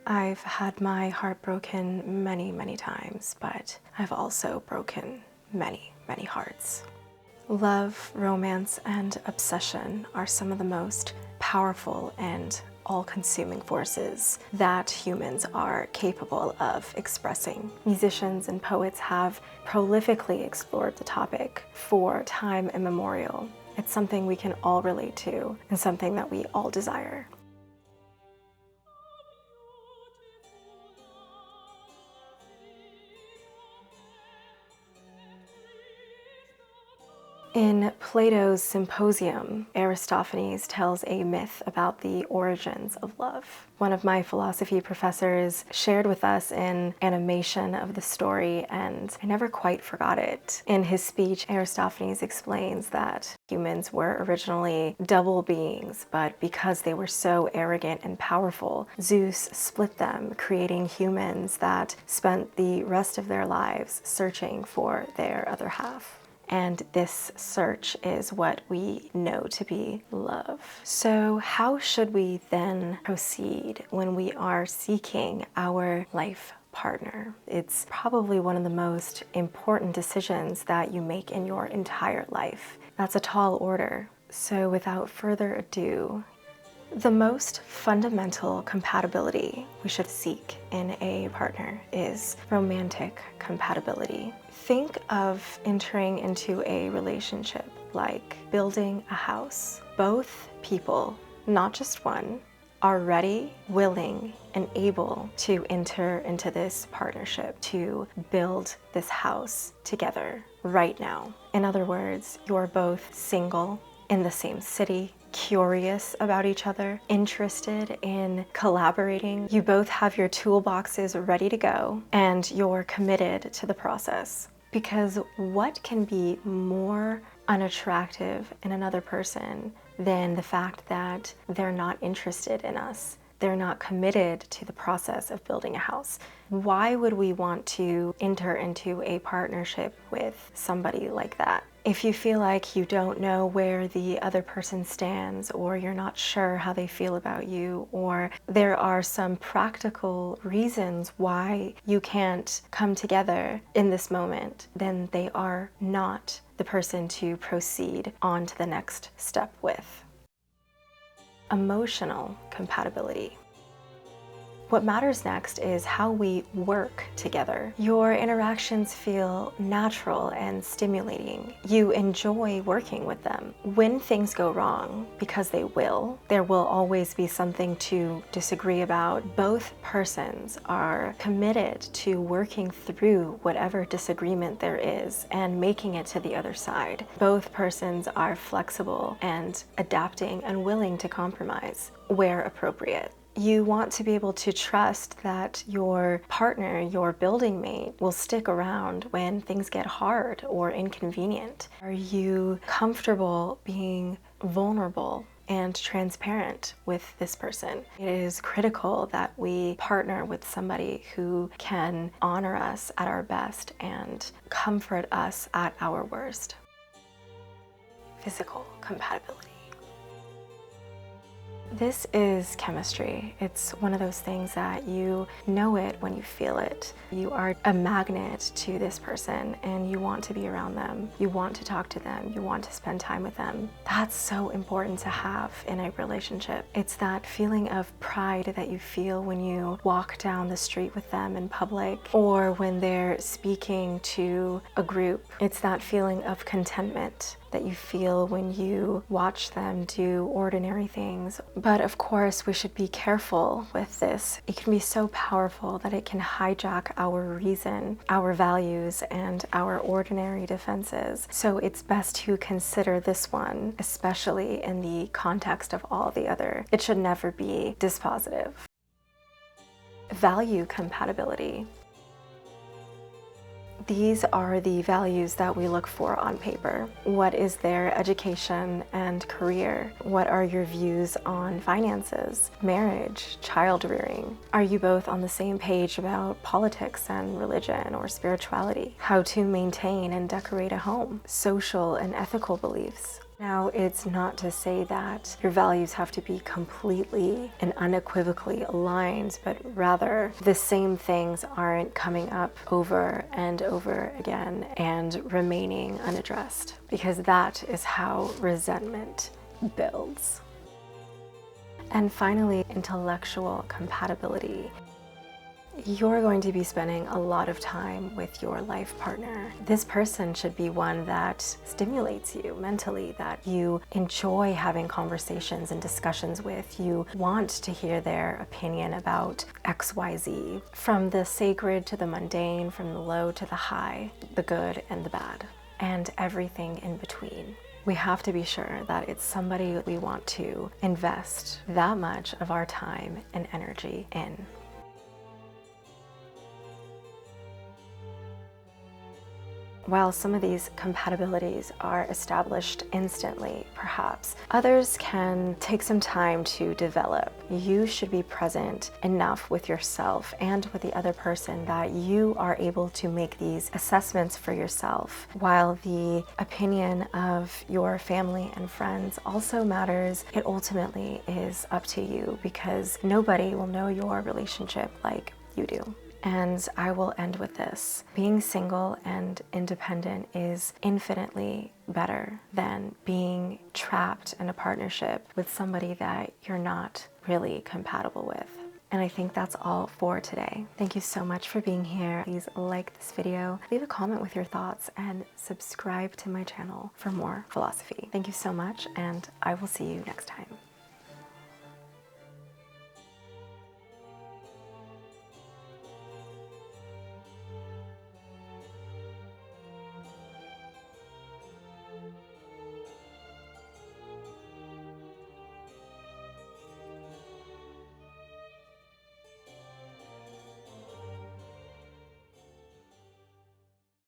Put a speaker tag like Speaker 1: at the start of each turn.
Speaker 1: I've had my heart broken many, many times, but I've also broken many, many hearts. Love, romance, and obsession are some of the most powerful and all-consuming forces that humans are capable of expressing. Musicians and poets have prolifically explored the topic for time immemorial. It's something we can all relate to and something that we all desire. In Plato's Symposium, Aristophanes tells a myth about the origins of love. One of my philosophy professors shared with us an animation of the story, and I never quite forgot it. In his speech, Aristophanes explains that humans were originally double beings, but because they were so arrogant and powerful, Zeus split them, creating humans that spent the rest of their lives searching for their other half. And this search is what we know to be love. So how should we then proceed when we are seeking our life partner? It's probably one of the most important decisions that you make in your entire life. That's a tall order. So without further ado, the most fundamental compatibility we should seek in a partner is romantic compatibility. Think of entering into a relationship like building a house. Both people, not just one, are ready, willing, and able to enter into this partnership to build this house together right now. In other words, you're both single, in the same city, curious about each other, interested in collaborating. You both have your toolboxes ready to go, and you're committed to the process. Because what can be more unattractive in another person than the fact that they're not interested in us? They're not committed to the process of building a house. Why would we want to enter into a partnership with somebody like that? If you feel like you don't know where the other person stands, or you're not sure how they feel about you, or there are some practical reasons why you can't come together in this moment, then they are not the person to proceed on to the next step with. Emotional compatibility. What matters next is how we work together. Your interactions feel natural and stimulating. You enjoy working with them. When things go wrong, because they will, there will always be something to disagree about. Both persons are committed to working through whatever disagreement there is and making it to the other side. Both persons are flexible and adapting and willing to compromise where appropriate. You want to be able to trust that your partner, your building mate, will stick around when things get hard or inconvenient. Are you comfortable being vulnerable and transparent with this person? It is critical that we partner with somebody who can honor us at our best and comfort us at our worst. Physical compatibility. This is chemistry. It's one of those things that you know it when you feel it. You are a magnet to this person and you want to be around them. You want to talk to them. You want to spend time with them. That's so important to have in a relationship. It's that feeling of pride that you feel when you walk down the street with them in public or when they're speaking to a group. It's that feeling of contentment that you feel when you watch them do ordinary things. But of course, we should be careful with this. It can be so powerful that it can hijack our reason, our values, and our ordinary defenses. So it's best to consider this one, especially in the context of all the other. It should never be dispositive. Value compatibility. These are the values that we look for on paper. What is their education and career? What are your views on finances, marriage, child rearing? Are you both on the same page about politics and religion or spirituality? How to maintain and decorate a home? Social and ethical beliefs? Now, it's not to say that your values have to be completely and unequivocally aligned, but rather the same things aren't coming up over and over again and remaining unaddressed, because that is how resentment builds. And finally, intellectual compatibility. You're going to be spending a lot of time with your life partner. This person should be one that stimulates you mentally, that you enjoy having conversations and discussions with. You want to hear their opinion about XYZ, from the sacred to the mundane, from the low to the high, the good and the bad, and everything in between. We have to be sure that it's somebody we want to invest that much of our time and energy in. While some of these compatibilities are established instantly, perhaps, others can take some time to develop. You should be present enough with yourself and with the other person that you are able to make these assessments for yourself, while the opinion of your family and friends also matters. It ultimately is up to you, because nobody will know your relationship like you do. And I will end with this. Being single and independent is infinitely better than being trapped in a partnership with somebody that you're not really compatible with. And I think that's all for today. Thank you so much for being here. Please like this video, leave a comment with your thoughts, and subscribe to my channel for more philosophy. Thank you so much, and I will see you next time.